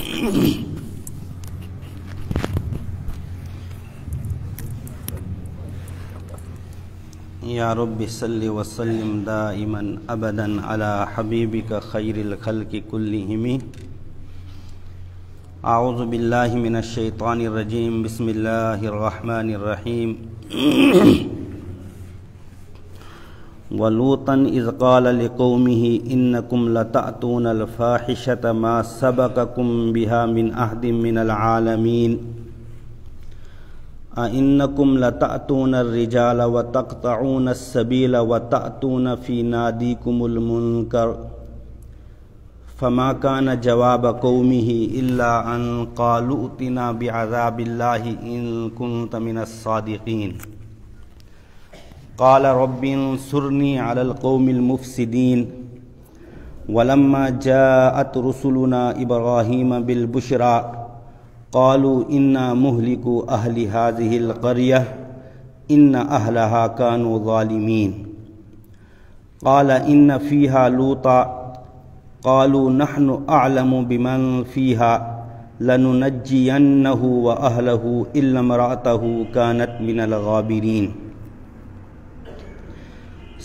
یا رب صلی وسلم دائما ابدا علی حبیبک خیر الخلق کلہم۔ اعوذ باللہ من الشیطان الرجیم، بسم اللہ الرحمن الرحیم۔ وَلُوطًا إِذْ قَالَ لِقَوْمِهِ إِنَّكُمْ لَتَأْتُونَ الْفَاحِشَةَ مَا سَبَقَكُمْ بِهَا مِنْ أَحَدٍ مِنَ الْعَالَمِينَ أَإِنَّكُمْ لَتَأْتُونَ الرِّجَالَ وَتَقْطَعُونَ السَّبِيلَ وَتَأْتُونَ فِي نَادِيكُمُ الْمُنكَرَ فَمَا كَانَ جَوَابَ قَوْمِهِ إِلَّا أَن قَالُوا ائْتِنَا بِعَذَابِ اللَّهِ إِن كُنتَ مِنَ الصَّادِقِينَ قال رب انصرني على القوم المفسدين ولما جاءت رسلنا إبراهيم بالبشرى قالوا إنا مهلكوا أهل هذه القرية إن أهلها كانوا ظالمين قال إن فيها لوطا قالوا نحن أعلم بمن فيها لننجينه وأهله إلا امرأته كانت من الغابرين۔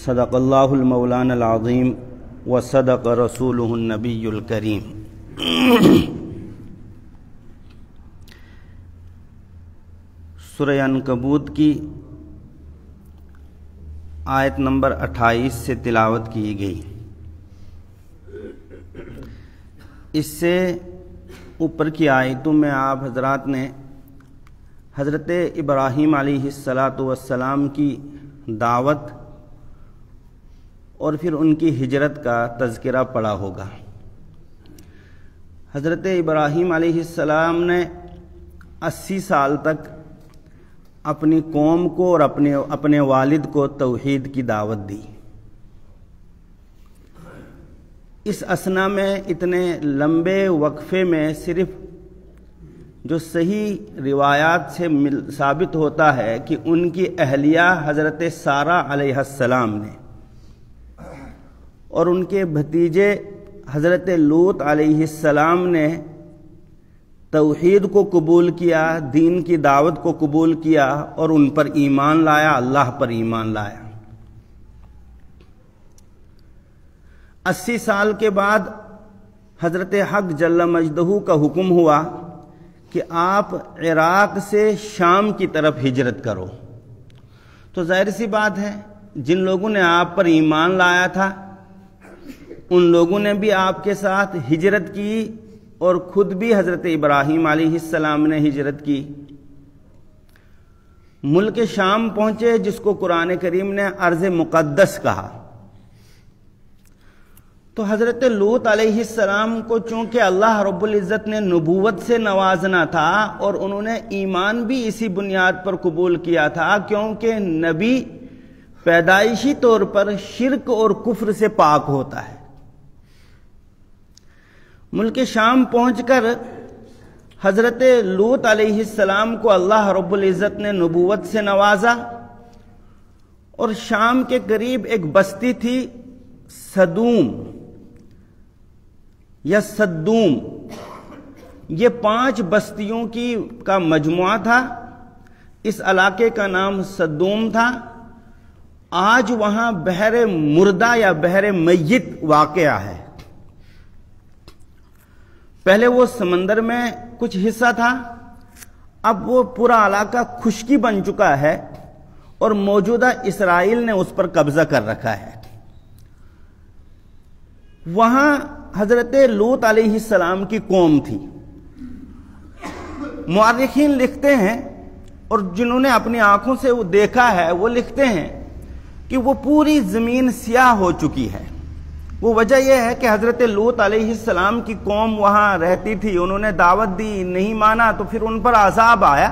صدق اللہ المولانا العظیم وصدق رسولہ النبی الکریم۔ سورہ عنکبوت کی آیت نمبر 28 سے تلاوت کی گئی۔ اس سے اوپر کی آیتوں میں آپ حضرات نے حضرت ابراہیم علیہ السلام کی دعوت اور پھر ان کی ہجرت کا تذکرہ پڑھا ہوگا۔ حضرت ابراہیم علیہ السلام نے 80 سال تک اپنی قوم کو اور اپنے والد کو توحید کی دعوت دی۔ اس اثنا میں اتنے لمبے وقفے میں صرف جو صحیح روایات سے ثابت ہوتا ہے کہ ان کی اہلیہ حضرت سارہ علیہ السلام نے اور ان کے بھتیجے حضرت لوط علیہ السلام نے توحید کو قبول کیا، دین کی دعوت کو قبول کیا اور ان پر ایمان لایا، اللہ پر ایمان لایا۔ 80 سال کے بعد حضرت حق جل مجدہ کا حکم ہوا کہ آپ عراق سے شام کی طرف ہجرت کرو۔ تو ظاہر سی بات ہے جن لوگوں نے آپ پر ایمان لایا تھا ان لوگوں نے بھی آپ کے ساتھ ہجرت کی اور خود بھی حضرت ابراہیم علیہ السلام نے ہجرت کی۔ ملک شام پہنچے جس کو قرآن کریم نے ارض مقدس کہا۔ تو حضرت لوط علیہ السلام کو چونکہ اللہ رب العزت نے نبوت سے نوازنا تھا اور انہوں نے ایمان بھی اسی بنیاد پر قبول کیا تھا کیونکہ نبی پیدائشی طور پر شرک اور کفر سے پاک ہوتا ہے۔ ملک شام پہنچ کر حضرت لوط علیہ السلام کو اللہ رب العزت نے نبوت سے نوازا اور شام کے قریب ایک بستی تھی سدوم یا صدوم، یہ 5 بستیوں کا مجموعہ تھا۔ اس علاقے کا نام صدوم تھا۔ آج وہاں بحر مردہ یا بحر میت واقع ہے۔ پہلے وہ سمندر میں کچھ حصہ تھا، اب وہ پورا علاقہ خشکی بن چکا ہے اور موجودہ اسرائیل نے اس پر قبضہ کر رکھا ہے۔ وہاں حضرت لوط علیہ السلام کی قوم تھی۔ مورخین لکھتے ہیں اور جنہوں نے اپنی آنکھوں سے وہ دیکھا ہے وہ لکھتے ہیں کہ وہ پوری زمین سیاہ ہو چکی ہے۔ وہ وجہ یہ ہے کہ حضرت لوط علیہ السلام کی قوم وہاں رہتی تھی، انہوں نے دعوت دی، نہیں مانا تو پھر ان پر عذاب آیا۔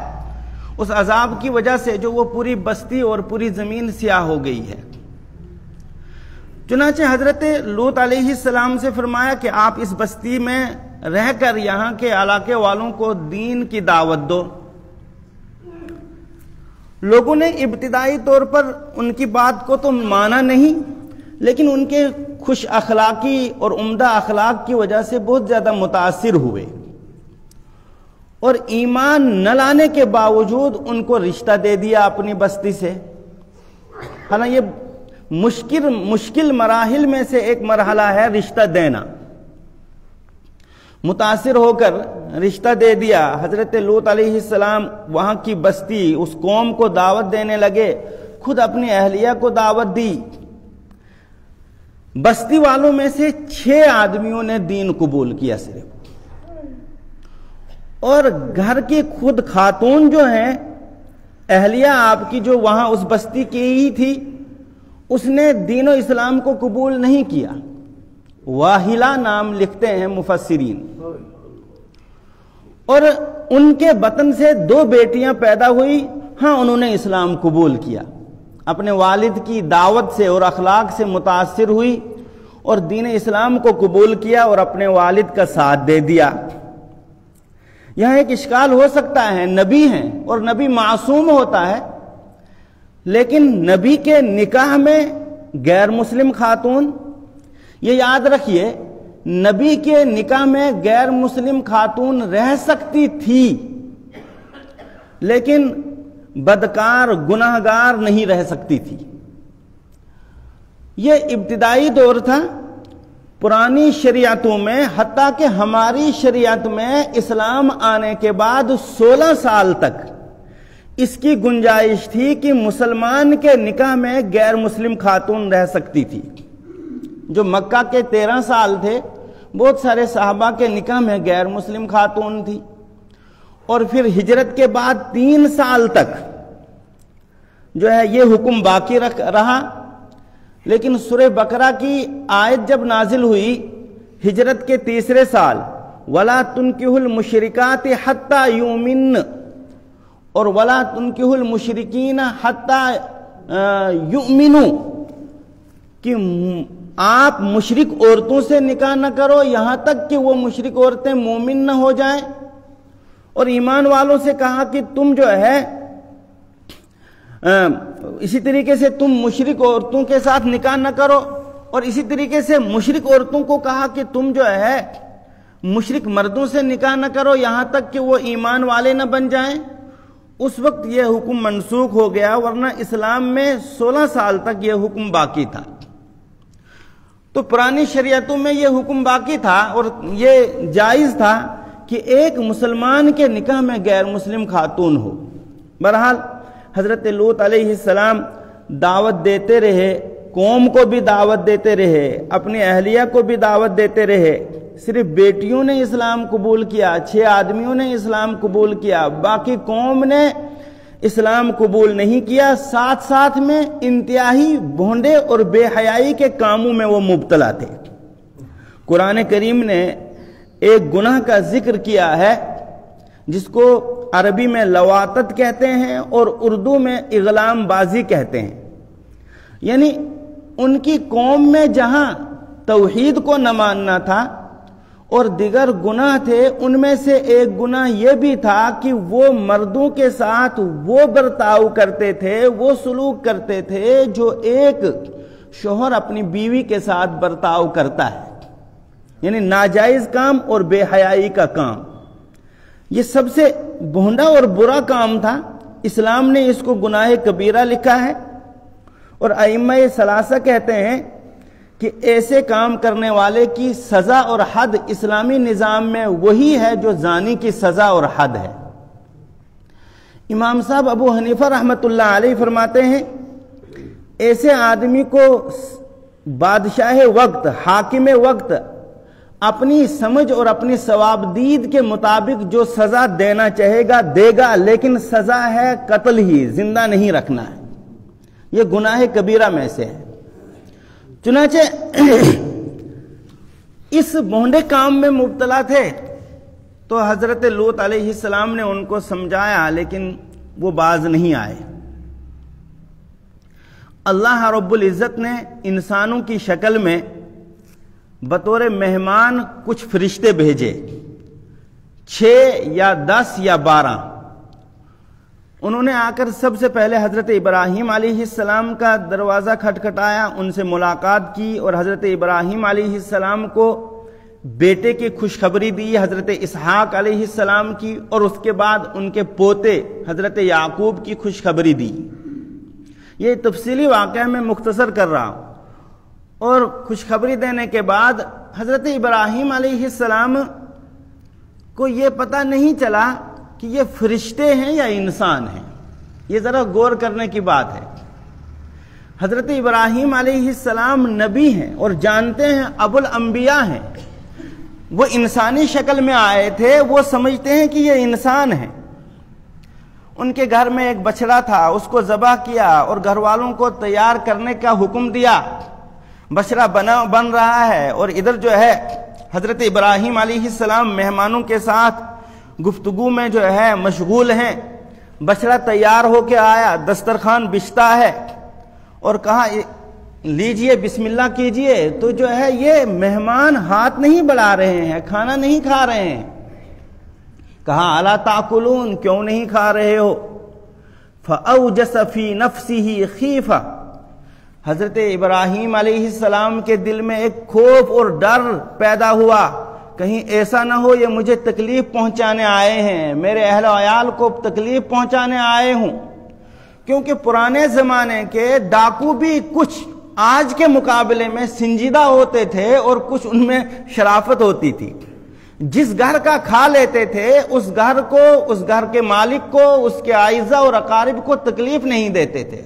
اس عذاب کی وجہ سے جو وہ پوری بستی اور پوری زمین سیاہ ہو گئی ہے۔ چنانچہ حضرت لوط علیہ السلام سے فرمایا کہ آپ اس بستی میں رہ کر یہاں کے علاقے والوں کو دین کی دعوت دو۔ لوگوں نے ابتدائی طور پر ان کی بات کو تو مانا نہیں، لیکن ان کے خوش اخلاقی اور عمدہ اخلاق کی وجہ سے بہت زیادہ متاثر ہوئے اور ایمان نہ لانے کے باوجود ان کو رشتہ دے دیا اپنی بستی سے. حالانکہ یہ مشکل مراحل میں سے ایک مرحلہ ہے رشتہ دینا. متاثر ہو کر رشتہ دے دیا. حضرت لوط علیہ السلام وہاں کی بستی اس قوم کو دعوت دینے لگے, خود اپنی اہلیہ کو دعوت دی. بستی والوں میں سے 6 آدمیوں نے دین قبول کیا صرف, اور گھر کی خود خاتون جو ہیں, اہلیہ آپ کی جو وہاں اس بستی کی ہی تھی, اس نے دین و اسلام کو قبول نہیں کیا. واہلہ نام لکھتے ہیں مفسرین. اور ان کے بطن سے 2 بیٹیاں پیدا ہوئی. ہاں, انہوں نے اسلام قبول کیا, اپنے والد کی دعوت سے اور اخلاق سے متاثر ہوئی اور دین اسلام کو قبول کیا اور اپنے والد کا ساتھ دے دیا. یہاں ایک اشکال ہو سکتا ہے, نبی ہیں اور نبی معصوم ہوتا ہے, لیکن نبی کے نکاح میں غیر مسلم خاتون, یہ یاد رکھیے, نبی کے نکاح میں غیر مسلم خاتون رہ سکتی تھی, لیکن بدکار گناہگار نہیں رہ سکتی تھی. یہ ابتدائی دور تھا. پرانی شریعتوں میں, حتیٰ کہ ہماری شریعت میں اسلام آنے کے بعد 16 سال تک اس کی گنجائش تھی کہ مسلمان کے نکاح میں غیر مسلم خاتون رہ سکتی تھی. جو مکہ کے 13 سال تھے, بہت سارے صحابہ کے نکاح میں غیر مسلم خاتون تھی. اور پھر ہجرت کے بعد 3 سال تک جو ہے یہ حکم باقی رہا. لیکن سورہ بقرہ کی آیت جب نازل ہوئی ہجرت کے 3 سال, وَلَا تُنْكِحُ الْمُشْرِكَاتِ حَتَّى يُؤْمِنَّ اور وَلَا تُنْكِحُ الْمُشْرِكِينَ حَتَّى يُؤْمِنُوا, کہ آپ مشرک عورتوں سے نکاح نہ کرو یہاں تک کہ وہ مشرک عورتیں مومن نہ ہو جائیں. اور ایمان والوں سے کہا کہ تم جو ہے اسی طریقے سے تم مشرک عورتوں کے ساتھ نکاح نہ کرو, اور اسی طریقے سے مشرک عورتوں کو کہا کہ تم جو ہے مشرک مردوں سے نکاح نہ کرو یہاں تک کہ وہ ایمان والے نہ بن جائیں. اس وقت یہ حکم منسوخ ہو گیا, ورنہ اسلام میں 16 سال تک یہ حکم باقی تھا. تو پرانی شریعتوں میں یہ حکم باقی تھا اور یہ جائز تھا کہ ایک مسلمان کے نکاح میں غیر مسلم خاتون ہو. بہرحال حضرت لوط علیہ السلام دعوت دیتے رہے, قوم کو بھی دعوت دیتے رہے, اپنی اہلیہ کو بھی دعوت دیتے رہے. صرف بیٹیوں نے اسلام قبول کیا, 6 آدمیوں نے اسلام قبول کیا, باقی قوم نے اسلام قبول نہیں کیا. ساتھ ساتھ میں انتہائی بھونڈے اور بے حیائی کے کاموں میں وہ مبتلا تھے. قرآن کریم نے ایک گناہ کا ذکر کیا ہے جس کو عربی میں لواطت کہتے ہیں اور اردو میں اغلام بازی کہتے ہیں. یعنی ان کی قوم میں جہاں توحید کو نہ ماننا تھا اور دیگر گناہ تھے, ان میں سے ایک گناہ یہ بھی تھا کہ وہ مردوں کے ساتھ وہ برتاؤ کرتے تھے, وہ سلوک کرتے تھے جو ایک شوہر اپنی بیوی کے ساتھ برتاؤ کرتا ہے. یعنی ناجائز کام اور بے حیائی کا کام, یہ سب سے بھونڈا اور برا کام تھا. اسلام نے اس کو گناہ کبیرہ لکھا ہے, اور ائمہ ثلاثہ کہتے ہیں کہ ایسے کام کرنے والے کی سزا اور حد اسلامی نظام میں وہی ہے جو زانی کی سزا اور حد ہے. امام صاحب ابو حنیفہ رحمۃ اللہ علیہ فرماتے ہیں ایسے آدمی کو بادشاہ وقت, حاکم وقت اپنی سمجھ اور اپنی ثوابدید کے مطابق جو سزا دینا چاہے گا دے گا, لیکن سزا ہے قتل ہی, زندہ نہیں رکھنا ہے. یہ گناہ کبیرہ میں سے ہے. چنانچہ اس بھونڈے کام میں مبتلا تھے تو حضرت لوط علیہ السلام نے ان کو سمجھایا, لیکن وہ باز نہیں آئے. اللہ رب العزت نے انسانوں کی شکل میں بطور مہمان کچھ فرشتے بھیجے, 6 یا 10 یا 12. انہوں نے آ کر سب سے پہلے حضرت ابراہیم علیہ السلام کا دروازہ کھٹکھٹایا, ان سے ملاقات کی, اور حضرت ابراہیم علیہ السلام کو بیٹے کی خوشخبری دی حضرت اسحاق علیہ السلام کی، اور اس کے بعد ان کے پوتے حضرت یعقوب کی خوشخبری دی۔ یہ تفصیلی واقعہ میں مختصر کر رہا ہوں۔ اور خوشخبری دینے کے بعد حضرت ابراہیم علیہ السلام کو یہ پتہ نہیں چلا کہ یہ فرشتے ہیں یا انسان ہیں۔ یہ ذرا غور کرنے کی بات ہے۔ حضرت ابراہیم علیہ السلام نبی ہیں اور جانتے ہیں ابو الانبیاء ہیں، وہ انسانی شکل میں آئے تھے، وہ سمجھتے ہیں کہ یہ انسان ہیں۔ ان کے گھر میں ایک بچڑا تھا، اس کو ذبح کیا اور گھر والوں کو تیار کرنے کا حکم دیا۔ بچڑا بن رہا ہے اور ادھر جو ہے حضرت ابراہیم علیہ السلام مہمانوں کے ساتھ گفتگو میں جو ہے مشغول ہیں۔ بچڑا تیار ہو کے آیا، دسترخوان بچھتا ہے اور کہا لیجئے بسم اللہ کیجئے، تو جو ہے یہ مہمان ہاتھ نہیں بڑھا رہے ہیں، کھانا نہیں کھا رہے ہیں۔ کہا الا تاکلون، کیوں نہیں کھا رہے ہو؟ فاوجس فی نفسہ خیفہ، حضرت ابراہیم علیہ السلام کے دل میں ایک خوف اور ڈر پیدا ہوا، کہیں ایسا نہ ہو یہ مجھے تکلیف پہنچانے آئے ہیں، میرے اہل و عیال کو تکلیف پہنچانے آئے ہوں۔ کیونکہ پرانے زمانے کے ڈاکو بھی کچھ آج کے مقابلے میں سنجیدہ ہوتے تھے اور کچھ ان میں شرافت ہوتی تھی۔ جس گھر کا کھا لیتے تھے اس گھر کو، اس گھر کے مالک کو، اس کے اعزا اور اقارب کو تکلیف نہیں دیتے تھے۔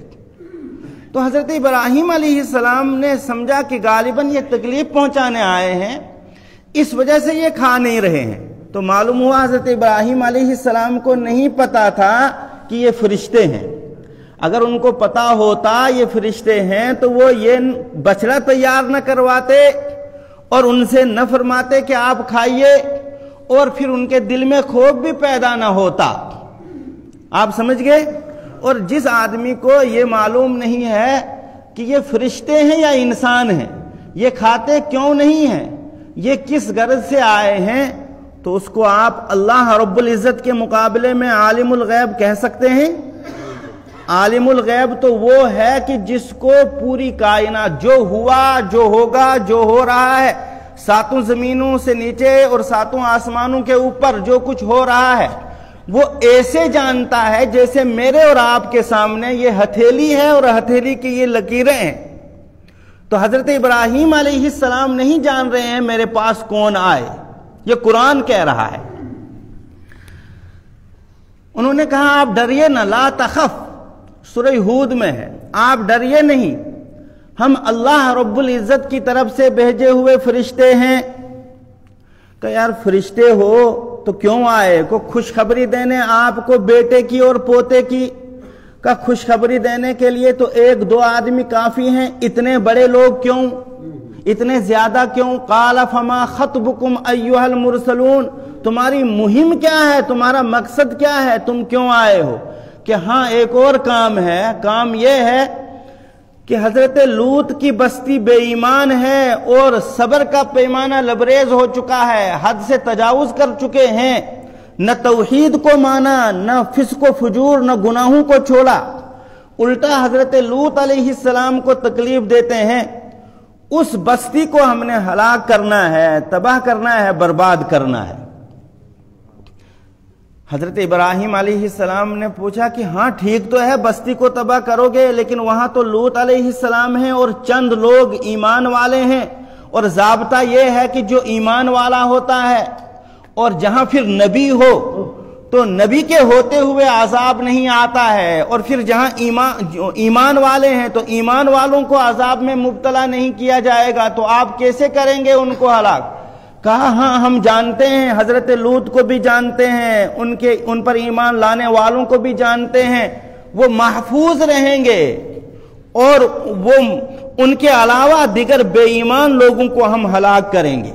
تو حضرت ابراہیم علیہ السلام نے سمجھا کہ غالباً یہ تکلیف پہنچانے آئے ہیں، اس وجہ سے یہ کھا نہیں رہے ہیں۔ تو معلوم ہوا حضرت ابراہیم علیہ السلام کو نہیں پتا تھا کہ یہ فرشتے ہیں۔ اگر ان کو پتا ہوتا یہ فرشتے ہیں تو وہ یہ بچڑا تیار نہ کرواتے اور ان سے نہ فرماتے کہ آپ کھائیے، اور پھر ان کے دل میں خوف بھی پیدا نہ ہوتا۔ آپ سمجھ گئے؟ اور جس آدمی کو یہ معلوم نہیں ہے کہ یہ فرشتے ہیں یا انسان ہیں، یہ کھاتے کیوں نہیں ہیں، یہ کس غرض سے آئے ہیں، تو اس کو آپ اللہ رب العزت کے مقابلے میں عالم الغیب کہہ سکتے ہیں؟ عالم الغیب تو وہ ہے کہ جس کو پوری کائنات، جو ہوا، جو ہوگا، جو ہو رہا ہے، ساتوں زمینوں سے نیچے اور ساتوں آسمانوں کے اوپر جو کچھ ہو رہا ہے، وہ ایسے جانتا ہے جیسے میرے اور آپ کے سامنے یہ ہتھیلی ہے اور ہتھیلی کی یہ لکیریں ہیں۔ تو حضرت ابراہیم علیہ السلام نہیں جان رہے ہیں میرے پاس کون آئے، یہ قرآن کہہ رہا ہے۔ انہوں نے کہا آپ ڈریے نہ، لا تخف، سورہ ہود میں ہے، آپ ڈریے نہیں، ہم اللہ رب العزت کی طرف سے بھیجے ہوئے فرشتے ہیں۔ کہ یار فرشتے ہو تو کیوں آئے؟ کو خوشخبری دینے آپ کو بیٹے کی اور پوتے کی؟ کا خوشخبری دینے کے لیے تو ایک دو آدمی کافی ہیں، اتنے بڑے لوگ کیوں، اتنے زیادہ کیوں؟ قال فما خطبکم ایھا المرسلون، تمہاری مہم کیا ہے، تمہارا مقصد کیا ہے، تم کیوں آئے ہو؟ کہ ہاں ایک اور کام ہے، کام یہ ہے کہ حضرت لوط کی بستی بے ایمان ہے اور صبر کا پیمانہ لبریز ہو چکا ہے، حد سے تجاوز کر چکے ہیں، نہ توحید کو مانا، نہ فسق و فجور، نہ گناہوں کو چھوڑا، الٹا حضرت لوط علیہ السلام کو تکلیف دیتے ہیں۔ اس بستی کو ہم نے ہلاک کرنا ہے، تباہ کرنا ہے، برباد کرنا ہے۔ حضرت ابراہیم علیہ السلام نے پوچھا کہ ہاں ٹھیک تو ہے بستی کو تباہ کرو گے، لیکن وہاں تو لوط علیہ السلام ہیں اور چند لوگ ایمان والے ہیں، اور ضابطہ یہ ہے کہ جو ایمان والا ہوتا ہے، اور جہاں پھر نبی ہو تو نبی کے ہوتے ہوئے عذاب نہیں آتا ہے، اور پھر جہاں ایمان والے ہیں تو ایمان والوں کو عذاب میں مبتلا نہیں کیا جائے گا، تو آپ کیسے کریں گے ان کو ہلاک؟ کہا ہاں ہم جانتے ہیں، حضرت لوط کو بھی جانتے ہیں، ان پر ایمان لانے والوں کو بھی جانتے ہیں، وہ محفوظ رہیں گے، اور وہ ان کے علاوہ دیگر بے ایمان لوگوں کو ہم ہلاک کریں گے۔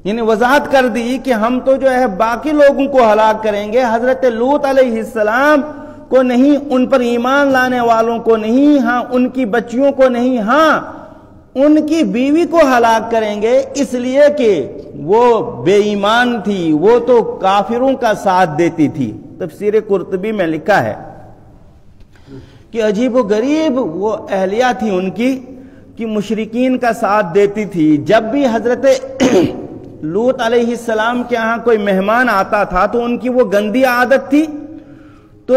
یعنی وضاحت کر دی کہ ہم تو جو ہے باقی لوگوں کو ہلاک کریں گے، حضرت لوط علیہ السلام کو نہیں، ان پر ایمان لانے والوں کو نہیں، ہاں ان کی بچیوں کو نہیں، ہاں ان کی بیوی کو ہلاک کریں گے، اس لیے کہ وہ بے ایمان تھی، وہ تو کافروں کا ساتھ دیتی تھی۔ تفسیر قرطبی میں لکھا ہے کہ عجیب و غریب وہ اہلیہ تھی ان کی کہ مشرکین کا ساتھ دیتی تھی۔ جب بھی حضرت لوط علیہ السلام کے یہاں کوئی مہمان آتا تھا تو ان کی وہ گندی عادت تھی، تو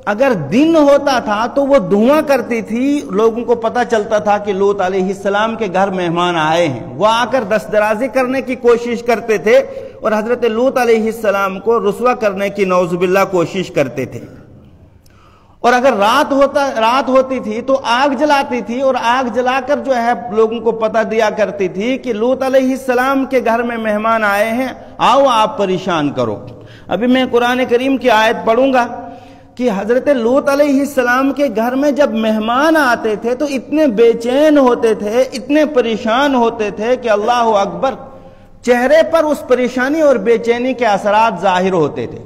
اگر دن ہوتا تھا تو وہ دھواں کرتی تھی، لوگوں کو پتہ چلتا تھا کہ لوط علیہ السلام کے گھر مہمان آئے ہیں، وہ آ کر دسترازی کرنے کی کوشش کرتے تھے اور حضرت لوط علیہ السلام کو رسوا کرنے کی نعوذ باللہ کوشش کرتے تھے۔ اور اگر رات ہوتی تھی تو آگ جلاتی تھی اور آگ جلا کر جو ہے لوگوں کو پتہ دیا کرتی تھی کہ لوط علیہ السلام کے گھر میں مہمان آئے ہیں، آؤ آپ پریشان کرو۔ ابھی میں قرآن کریم کی آیت پڑھوں گا کہ حضرت لوط علیہ السلام کے گھر میں جب مہمان آتے تھے تو اتنے بے چین ہوتے تھے، اتنے پریشان ہوتے تھے کہ اللہ اکبر، چہرے پر اس پریشانی اور بے چینی کے اثرات ظاہر ہوتے تھے۔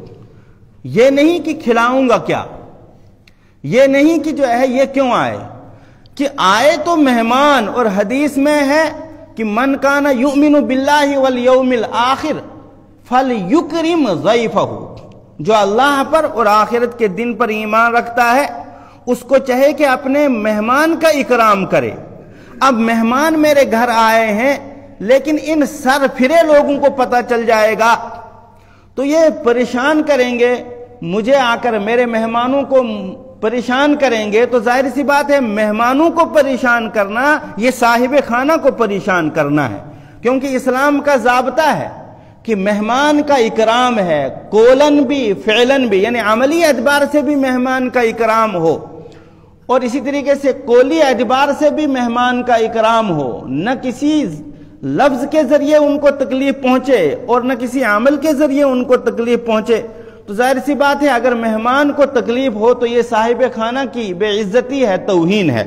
یہ نہیں کہ کھلاؤں گا کیا، یہ نہیں کہ جو ہے یہ کیوں آئے، کہ آئے تو مہمان، اور حدیث میں ہے کہ من کان یؤمن باللہ والیوم الآخر فلیکرم ضیفہ، جو اللہ پر اور آخرت کے دن پر ایمان رکھتا ہے اس کو چاہے کہ اپنے مہمان کا اکرام کرے۔ اب مہمان میرے گھر آئے ہیں لیکن ان سر پھرے لوگوں کو پتہ چل جائے گا تو یہ پریشان کریں گے، مجھے آ کر میرے مہمانوں کو پریشان کریں گے، تو ظاہر سی بات ہے مہمانوں کو پریشان کرنا یہ صاحب خانہ کو پریشان کرنا ہے، کیونکہ اسلام کا ضابطہ ہے کہ مہمان کا اکرام ہے، قولن بھی فعلن بھی، یعنی عملی اعتبار سے بھی مہمان کا اکرام ہو اور اسی طریقے سے قولی اعتبار سے بھی مہمان کا اکرام ہو، نہ کسی لفظ کے ذریعے ان کو تکلیف پہنچے اور نہ کسی عمل کے ذریعے ان کو تکلیف پہنچے۔ تو ظاہر سی بات ہے اگر مہمان کو تکلیف ہو تو یہ صاحب خانہ کی بے عزتی ہے، توہین ہے۔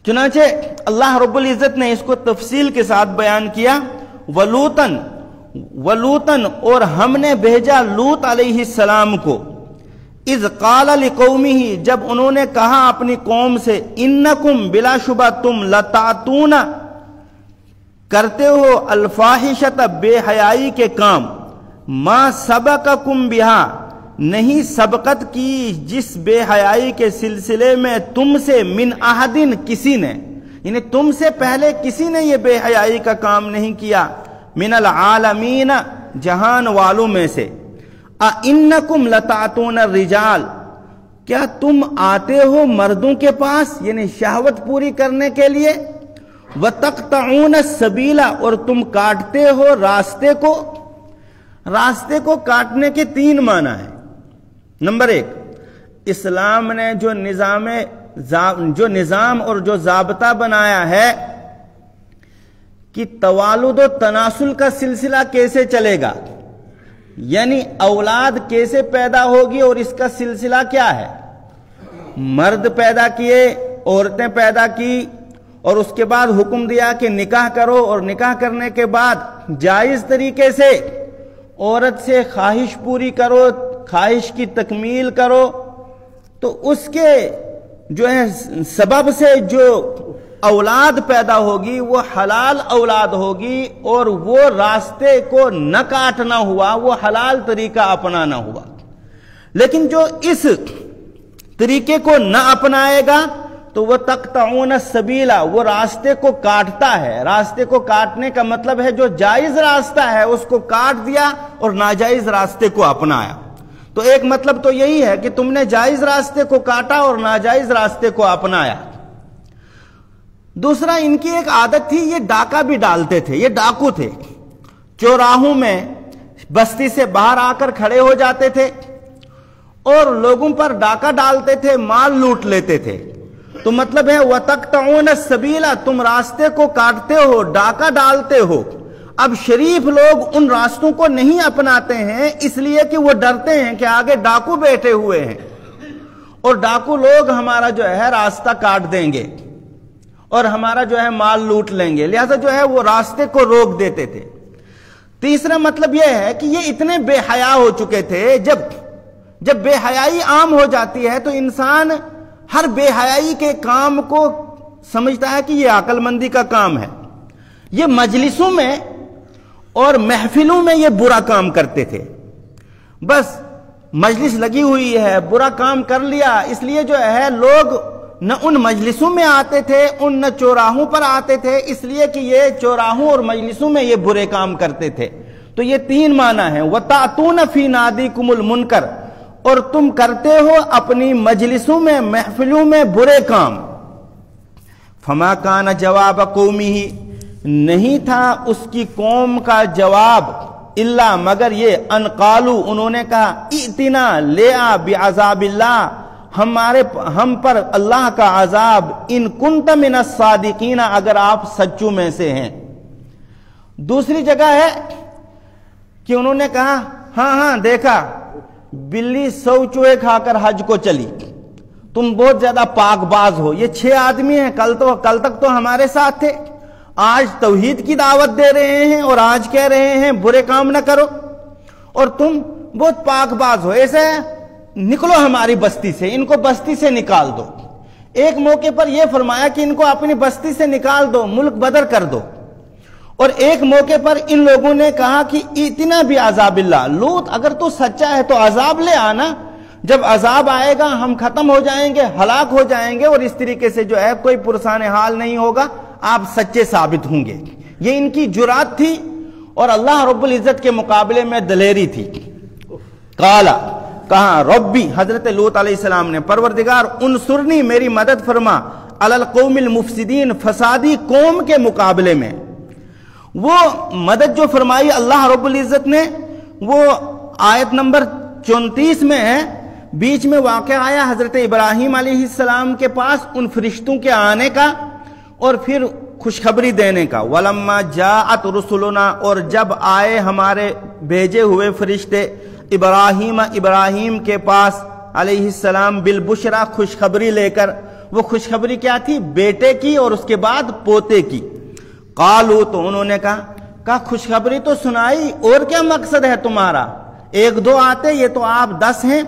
چنانچہ اللہ رب العزت نے اس کو تفصیل کے ساتھ بیان کیا، وَلُوطًا اور ہم نے بھیجا لوط علیہ السلام کو، اذ قال لقومہ جب انہوں نے کہا اپنی قوم سے، انکم بلا شبہ تم لتاتون کرتے ہو الفاحشۃ بے حیائی کے کام، ما سبقکم بہا نہیں سبقت کی جس بے حیائی کے سلسلے میں تم سے من احدن کسی نے، یعنی تم سے پہلے کسی نے یہ بے حیائی کا کام نہیں کیا، من العالمین جہان والوں میں سے۔ اِنَّكُمْ لَتَعْتُونَ الرِّجَالِ کیا تم آتے ہو مردوں کے پاس، یعنی شہوت پوری کرنے کے لیے، وَتَقْطَعُونَ السَّبِيلَ اور تم کاٹتے ہو راستے کو۔ راستے کو کاٹنے کے تین معنی ہیں۔ نمبر ایک، اسلام نے جو نظام اور جو ضابطہ بنایا ہے کہ توالد و تناسل کا سلسلہ کیسے چلے گا، یعنی اولاد کیسے پیدا ہوگی اور اس کا سلسلہ کیا ہے، مرد پیدا کیے، عورتیں پیدا کی، اور اس کے بعد حکم دیا کہ نکاح کرو، اور نکاح کرنے کے بعد جائز طریقے سے عورت سے خواہش پوری کرو، خواہش کی تکمیل کرو، تو اس کے جو ہے سبب سے جو اولاد پیدا ہوگی وہ حلال اولاد ہوگی، اور وہ راستے کو نہ کاٹنا ہوا، وہ حلال طریقہ اپنانا ہوا۔ لیکن جو اس طریقے کو نہ اپنائے گا تو وہ تقطعون السبیل، وہ راستے کو کاٹتا ہے۔ راستے کو کاٹنے کا مطلب ہے جو جائز راستہ ہے اس کو کاٹ دیا اور ناجائز راستے کو اپنایا۔ تو ایک مطلب تو یہی ہے کہ تم نے جائز راستے کو کاٹا اور ناجائز راستے کو اپنایا۔ دوسرا، ان کی ایک عادت تھی، یہ ڈاکہ بھی ڈالتے تھے، یہ ڈاکو تھے، چوراہوں میں بستی سے باہر آ کر کھڑے ہو جاتے تھے اور لوگوں پر ڈاکہ ڈالتے تھے، مال لوٹ لیتے تھے۔ تو مطلب ہے وَتَقْطَعُونَ السَّبِيلَ، تم راستے کو کاٹتے ہو، ڈاکہ ڈالتے ہو۔ اب شریف لوگ ان راستوں کو نہیں اپناتے ہیں اس لیے کہ وہ ڈرتے ہیں کہ آگے ڈاکو بیٹھے ہوئے ہیں اور ڈاکو لوگ ہمارا جو ہے راستہ کاٹ دیں گے اور ہمارا جو ہے مال لوٹ لیں گے، لہذا جو ہے وہ راستے کو روک دیتے تھے۔ تیسرا مطلب یہ ہے کہ یہ اتنے بے حیا ہو چکے تھے، جب بے حیائی عام ہو جاتی ہے تو انسان ہر بے حیائی کے کام کو سمجھتا ہے کہ یہ عقل مندی کا کام ہے۔ یہ مجلسوں میں اور محفلوں میں یہ برا کام کرتے تھے، بس مجلس لگی ہوئی ہے، برا کام کر لیا، اس لیے جو ہے لوگ نہ ان مجلسوں میں آتے تھے، نہ چوراہوں پر آتے تھے، اس لیے کہ یہ چوراہوں اور مجلسوں میں یہ برے کام کرتے تھے۔ تو یہ تین معنی ہیں، وَتَأْتُونَ فِي نَادِيكُمُ الْمُنْكَرَ، اور تم کرتے ہو اپنی مجلسوں میں، محفلوں میں برے کام۔ فَمَا كَانَ جَوَابَ قَوْمِهِ، نہیں تھا اس کی قوم کا جواب، الا مگر یہ ان قالوا، انہوں نے کہا ائتنا، لے آ بعذاب اللہ، ہم پر اللہ کا عذاب، ان کنت من الصادقین، اگر آپ سچوں میں سے ہیں۔ دوسری جگہ ہے کہ انہوں نے کہا ہاں دیکھا بلی 100 چوہے کھا کر حج کو چلی، تم بہت زیادہ پاک باز ہو، یہ 6 آدمی ہیں، کل تک تو ہمارے ساتھ تھے، آج توحید کی دعوت دے رہے ہیں اور آج کہہ رہے ہیں برے کام نہ کرو، اور تم بہت پاک باز ہو، ایسے نکلو ہماری بستی سے، ان کو بستی سے نکال دو۔ ایک موقع پر یہ فرمایا کہ ان کو اپنی بستی سے نکال دو، ملک بدر کر دو، اور ایک موقع پر ان لوگوں نے کہا کہ اتنا بھی عذاب اللہ، لوط اگر تو سچا ہے تو عذاب لے آنا، جب عذاب آئے گا ہم ختم ہو جائیں گے، ہلاک ہو جائیں گے، اور اس طریقے سے جو ہے کوئی پرسان حال نہیں ہوگا، آپ سچے ثابت ہوں گے۔ یہ ان کی جرات تھی اور اللہ رب العزت کے مقابلے میں دلیری تھی۔ قالا، کہا ربی، حضرت لوط علیہ السلام نے، پروردگار انصرنی، میری مدد فرما، علی القوم المفسدین، فسادی قوم کے مقابلے میں۔ وہ مدد جو فرمائی اللہ رب العزت نے وہ آیت نمبر 34 میں ہے، بیچ میں واقعہ آیا حضرت ابراہیم علیہ السلام کے پاس ان فرشتوں کے آنے کا اور پھر خوشخبری دینے کا۔ وَلَمَّا جَاءَتْ رُسُلُنَا، اور جب آئے ہمارے بھیجے ہوئے فرشتے ابراہیم کے پاس علیہ السلام، بالبشرا، خوشخبری لے کر۔ وہ خوشخبری کیا تھی؟ بیٹے کی اور اس کے بعد پوتے کی۔ قالو، تو انہوں نے کہا خوشخبری تو سنائی، اور کیا مقصد ہے تمہارا؟ 1-2 آتے، یہ تو آپ 10 ہیں۔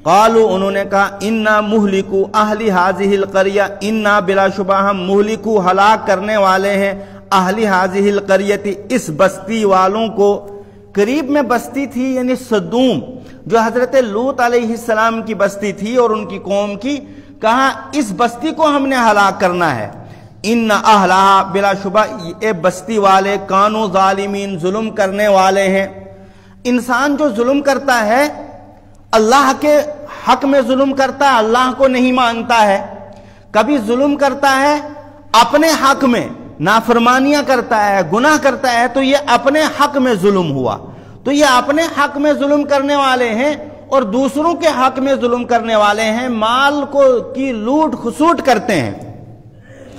قالو، انہوں نے کہا انا مہلکو اہلی ہذہ القریہ، انا بلا شبہ ہم مہلکو، ہلاک کرنے والے ہیں، اہلی ہذہ القریہ، اس بستی والوں کو۔ قریب میں بستی تھی یعنی سدوم، جو حضرت لوط علیہ السلام کی بستی تھی اور ان کی قوم کی، کہا اس بستی کو ہم نے ہلاک کرنا ہے۔ ان اہلہا، بلا شبہ یہ بستی والے، کانو ظالمین، ظلم کرنے والے ہیں۔ انسان جو ظلم کرتا ہے اللہ کے حق میں ظلم کرتا ہے، اللہ کو نہیں مانتا ہے، کبھی ظلم کرتا ہے اپنے حق میں، نافرمانیاں کرتا ہے، گناہ کرتا ہے، تو یہ اپنے حق میں ظلم ہوا۔ تو یہ اپنے حق میں ظلم کرنے والے ہیں اور دوسروں کے حق میں ظلم کرنے والے ہیں، مال کی لوٹ خسوٹ کرتے ہیں۔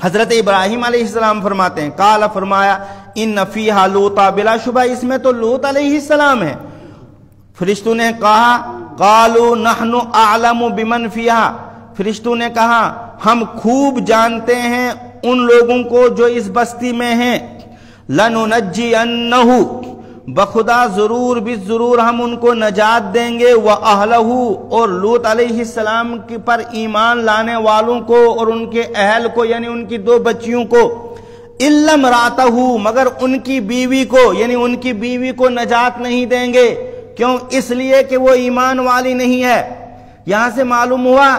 حضرت ابراہیم علیہ السلام فرماتے ہیں، قال، فرمایا، ان فیہا لوطا، بلا شبہ اس میں تو لوط علیہ السلام ہے۔ فرشتوں نے کہا، قالوا نحن اعلم بمن فیہا، فرشتوں نے کہا ہم خوب جانتے ہیں ان لوگوں کو جو اس بستی میں ہیں، لننجینہ، بخدا ضرور بالضرور ہم ان کو نجات دیں گے، وَأَهْلَهُ، اور لوط علیہ السلام پر ایمان لانے والوں کو اور ان کے اہل کو، یعنی ان کی 2 بچیوں کو، إِلَّا امْرَأَتَهُ، مگر ان کی بیوی کو، یعنی ان کی بیوی کو نجات نہیں دیں گے۔ کیوں؟ اس لیے کہ وہ ایمان والی نہیں ہے۔ یہاں سے معلوم ہوا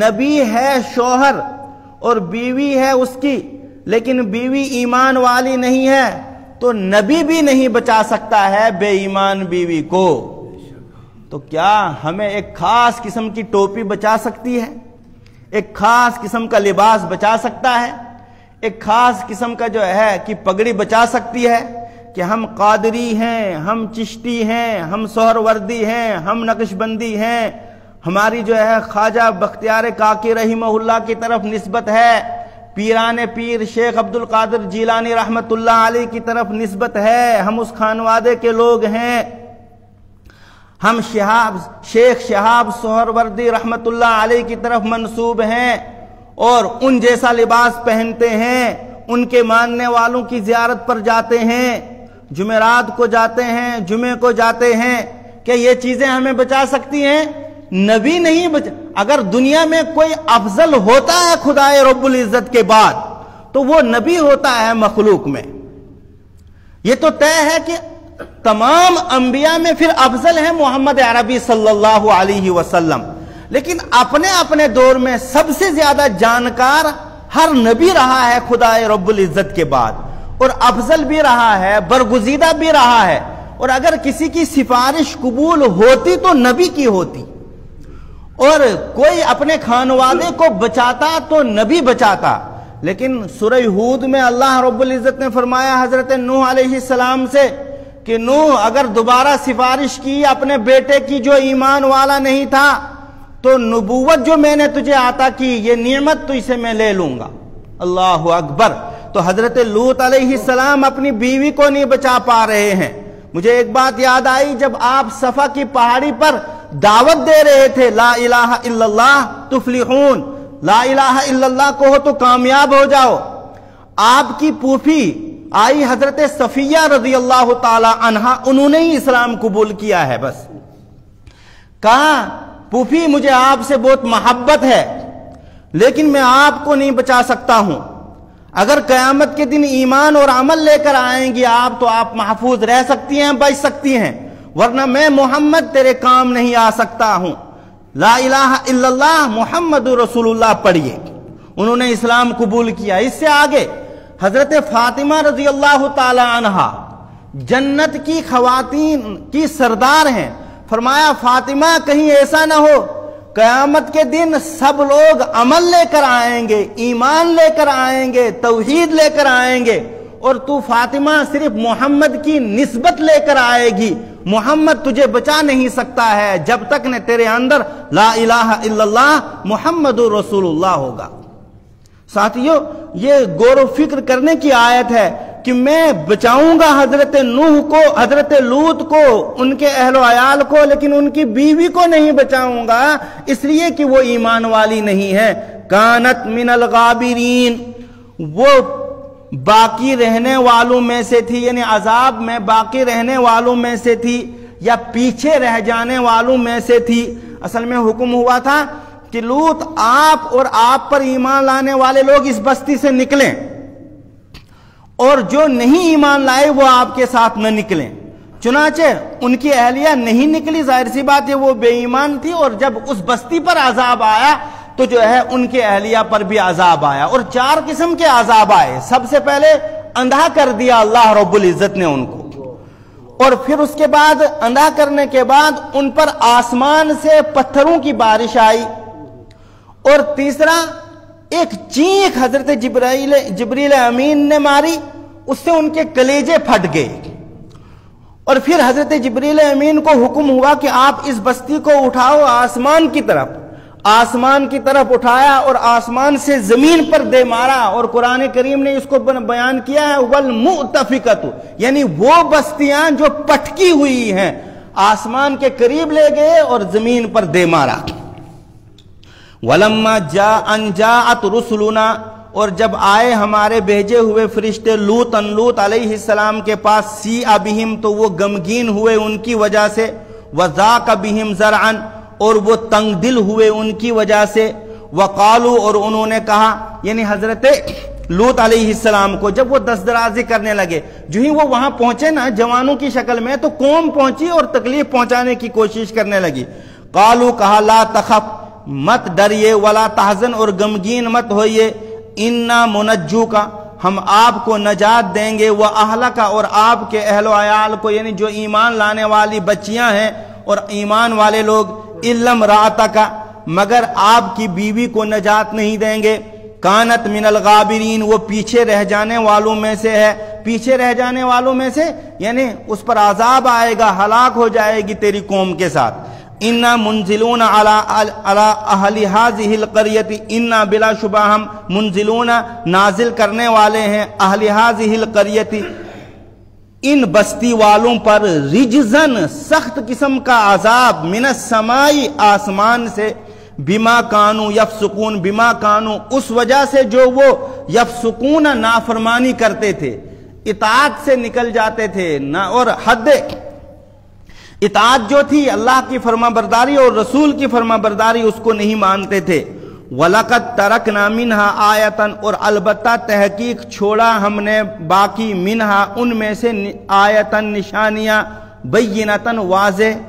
نبی ہے شوہر اور بیوی ہے اس کی، لیکن بیوی ایمان والی نہیں ہے، تو نبی بھی نہیں بچا سکتا ہے بے ایمان بیوی کو۔ تو کیا ہمیں ایک خاص قسم کی ٹوپی بچا سکتی ہے؟ ایک خاص قسم کا لباس بچا سکتا ہے؟ ایک خاص قسم کا جو ہے کہ پگڑی بچا سکتی ہے کہ ہم قادری ہیں، ہم چشتی ہیں، ہم سہروردی ہیں، ہم نقش بندی ہیں، ہماری جو ہے خواجہ بختیار کاکی رحمہ اللہ کی طرف نسبت ہے، پیران پیر شیخ عبد القادر جیلانی رحمت اللہ علیہ کی طرف نسبت ہے، ہم اس خانوادے کے لوگ ہیں، ہم شیخ شہاب سہروردی رحمت اللہ علیہ کی طرف منسوب ہیں اور ان جیسا لباس پہنتے ہیں، ان کے ماننے والوں کی زیارت پر جاتے ہیں، جمعرات کو جاتے ہیں، جمعے کو جاتے ہیں۔ کہ یہ چیزیں ہمیں بچا سکتی ہیں؟ نبی نہیں بچا۔ اگر دنیا میں کوئی افضل ہوتا ہے خدائے رب العزت کے بعد تو وہ نبی ہوتا ہے مخلوق میں۔ یہ تو طے ہے کہ تمام انبیاء میں پھر افضل ہے محمد عربی صلی اللہ علیہ وسلم۔ لیکن اپنے اپنے دور میں سب سے زیادہ جانکار ہر نبی رہا ہے خدا رب العزت کے بعد، اور افضل بھی رہا ہے، برگزیدہ بھی رہا ہے، اور اگر کسی کی سفارش قبول ہوتی تو نبی کی ہوتی، اور کوئی اپنے خانوادے کو بچاتا تو نبی بچاتا۔ لیکن سورہ ہود میں اللہ رب العزت نے فرمایا حضرت نوح علیہ السلام سے کہ نوح اگر دوبارہ سفارش کی اپنے بیٹے کی جو ایمان والا نہیں تھا تو نبوت جو میں نے تجھے عطا کی یہ نعمت تو اسے میں لے لوں گا۔ اللہ اکبر۔ تو حضرت لوط علیہ السلام اپنی بیوی کو نہیں بچا پا رہے ہیں۔ مجھے ایک بات یاد آئی، جب آپ صفا کی پہاڑی پر دعوت دے رہے تھے لا الہ الا اللہ تفلحون، لا الہ الا اللہ کہو تو کامیاب ہو جاؤ، آپ کی پھوپھی آئی حضرت صفیہ رضی اللہ تعالی عنہا، انہوں نے ہی اسلام قبول کیا ہے۔ بس کہا پھوپھی مجھے آپ سے بہت محبت ہے لیکن میں آپ کو نہیں بچا سکتا ہوں، اگر قیامت کے دن ایمان اور عمل لے کر آئیں گی آپ تو آپ محفوظ رہ سکتی ہیں، بچ سکتی ہیں، ورنہ میں محمد تیرے کام نہیں آ سکتا ہوں، لا الہ الا اللہ محمد رسول اللہ پڑھیے۔ انہوں نے اسلام قبول کیا۔ اس سے آگے حضرت فاطمہ رضی اللہ تعالی عنہا جنت کی خواتین کی سردار ہیں، فرمایا فاطمہ کہیں ایسا نہ ہو قیامت کے دن سب لوگ عمل لے کر آئیں گے، ایمان لے کر آئیں گے، توحید لے کر آئیں گے، اور تو فاطمہ صرف محمد کی نسبت لے کر آئے گی، محمد تجھے بچا نہیں سکتا ہے جب تک نہ تیرے اندر لا الہ الا اللہ محمد رسول اللہ ہوگا۔ ساتھیو یہ غور و فکر کرنے کی آیت ہے کہ میں بچاؤں گا حضرت نوح کو، حضرت لوط کو، ان کے اہل و عیال کو، لیکن ان کی بیوی کو نہیں بچاؤں گا اس لیے کہ وہ ایمان والی نہیں ہے۔ کانت من الغابرین، وہ باقی رہنے والوں میں سے تھی، یعنی عذاب میں باقی رہنے والوں میں سے تھی یا پیچھے رہ جانے والوں میں سے تھی۔ اصل میں حکم ہوا تھا کہ لوط آپ اور آپ پر ایمان لانے والے لوگ اس بستی سے نکلیں، اور جو نہیں ایمان لائے وہ آپ کے ساتھ نہ نکلیں۔ چنانچہ ان کی اہلیہ نہیں نکلی، ظاہر سی بات ہے وہ بے ایمان تھی، اور جب اس بستی پر عذاب آیا تو جو ہے ان کے اہلیہ پر بھی عذاب آیا، اور 4 قسم کے عذاب آئے۔ سب سے پہلے اندھا کر دیا اللہ رب العزت نے ان کو، اور پھر اس کے بعد اندھا کرنے کے بعد ان پر آسمان سے پتھروں کی بارش آئی، اور تیسرا ایک چینخ حضرت جبریل امین نے ماری، اس سے ان کے کلیجے پھٹ گئے، اور پھر حضرت جبریل امین کو حکم ہوا کہ آپ اس بستی کو اٹھاؤ آسمان کی طرف۔ آسمان کی طرف اٹھایا اور آسمان سے زمین پر دے مارا، اور قرآن کریم نے اس کو بیان کیا ہے والمؤتفقۃ، یعنی وہ بستیاں جو پٹکی ہوئی ہیں آسمان کے قریب لے گئے اور زمین پر دے مارا۔ وَلَمَّا جَاءَتْ رُسُلُنَا، اور جب آئے ہمارے بھیجے ہوئے فرشتے لوط علیہ السلام کے پاس، سِیءَ بِهِمْ، تو وہ غمگین ہوئے ان کی وجہ سے، وَذَاقَ بِهِمْ زَرْعًا، اور وہ تنگ دل ہوئے ان کی وجہ سے، وَقَالُوا، اور انہوں نے کہا، یعنی حضرت لوط علیہ السلام کو جب وہ دست درازی کرنے لگے، جو ہی وہ وہاں پہنچے نا جوانوں کی شکل میں، تو قوم پہنچی اور تکلیف پہنچانے کی کوشش کرنے لگی۔ قالوا، کہا، لا تخف، مت ڈریے، ولا تحزن، اور غمگین مت ہوئیے، انا منجوک، ہم آپ کو نجات دیں گے، وَأَهْلَكَ، اور آپ کے اہل و عیال کو، یعنی جو ایمان لانے والی بچیاں ہیں اور ایمان والے لوگ، إِلَّا امْرَأَتَكَ، مگر آپ کی بیوی کو نجات نہیں دیں گے، کانت من الغابرین، وہ پیچھے رہ جانے والوں میں سے ہے۔ پیچھے رہ جانے والوں میں سے یعنی اس پر عذاب آئے گا، ہلاک ہو جائے گی تیری قوم کے ساتھ۔ اِنَّا مُنزِلُونَ عَلَىٰ أَهْلِ هَٰذِهِ الْقَرْيَةِ، اِنَّا بلا شبہ ہم منزلون نازل کرنے والے ہیں، أَهْلِ هَٰذِهِ الْقَرْيَةِ، ان بستی والوں پر، رجزن، سخت قسم کا عذاب، من السماء، آسمان سے، بما کانو یفسقون، بما کانو، اس وجہ سے جو وہ یفسقون، نافرمانی کرتے تھے، اطاعت سے نکل جاتے تھے، اور حد اطاعت جو تھی اللہ کی فرما برداری اور رسول کی فرما برداری، اس کو نہیں مانتے تھے۔ وَلَقَدْ تَرَكْنَا مِنْهَا آیَةً، اور البتہ تحقیق چھوڑا ہم نے باقی، منہا، ان میں سے، آیتاً، نشانیاں، بینتاً، واضح،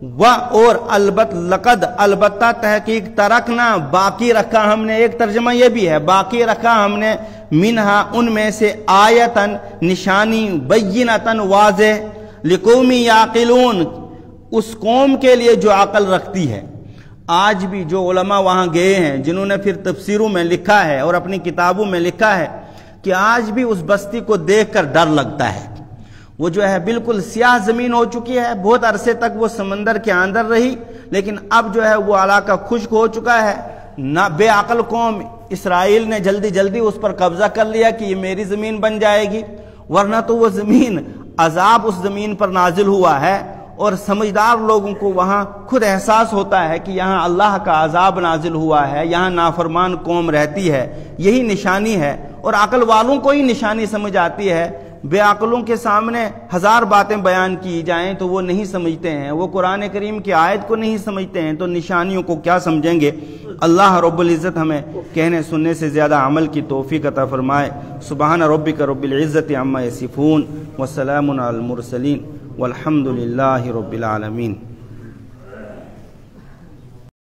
اور لقد البتہ تحقیق ترکنا باقی رکھا ہم نے، ایک ترجمہ یہ بھی ہے باقی رکھا ہم نے، منہا ان میں سے آیتن نشانی بینتن واضح، لقوم یعقلون اس قوم کے لیے جو عقل رکھتی ہے۔ آج بھی جو علماء وہاں گئے ہیں جنہوں نے پھر تفسیروں میں لکھا ہے اور اپنی کتابوں میں لکھا ہے کہ آج بھی اس بستی کو دیکھ کر ڈر لگتا ہے، وہ جو ہے بالکل سیاہ زمین ہو چکی ہے، بہت عرصے تک وہ سمندر کے اندر رہی، لیکن اب جو ہے وہ علاقہ خشک ہو چکا ہے۔ نہ بے عقل قوم اسرائیل نے جلدی جلدی اس پر قبضہ کر لیا کہ یہ میری زمین بن جائے گی، ورنہ تو وہ زمین عذاب اس زمین پر نازل ہوا ہے، اور سمجھدار لوگوں کو وہاں خود احساس ہوتا ہے کہ یہاں اللہ کا عذاب نازل ہوا ہے، یہاں نافرمان قوم رہتی ہے، یہی نشانی ہے، اور عقل والوں کو ہی نشانی سمجھ آتی ہے۔ بے عقلوں کے سامنے ہزار باتیں بیان کی جائیں تو وہ نہیں سمجھتے ہیں، وہ قرآن کریم کی آیت کو نہیں سمجھتے ہیں، تو نشانیوں کو کیا سمجھیں گے؟ اللہ رب العزت ہمیں کہنے سننے سے زیادہ عمل کی توفیق عطا فرمائے۔ سبحان ربک رب العزت عما یصفون وسلام علی المرسلین والحمد للہ رب العالمین۔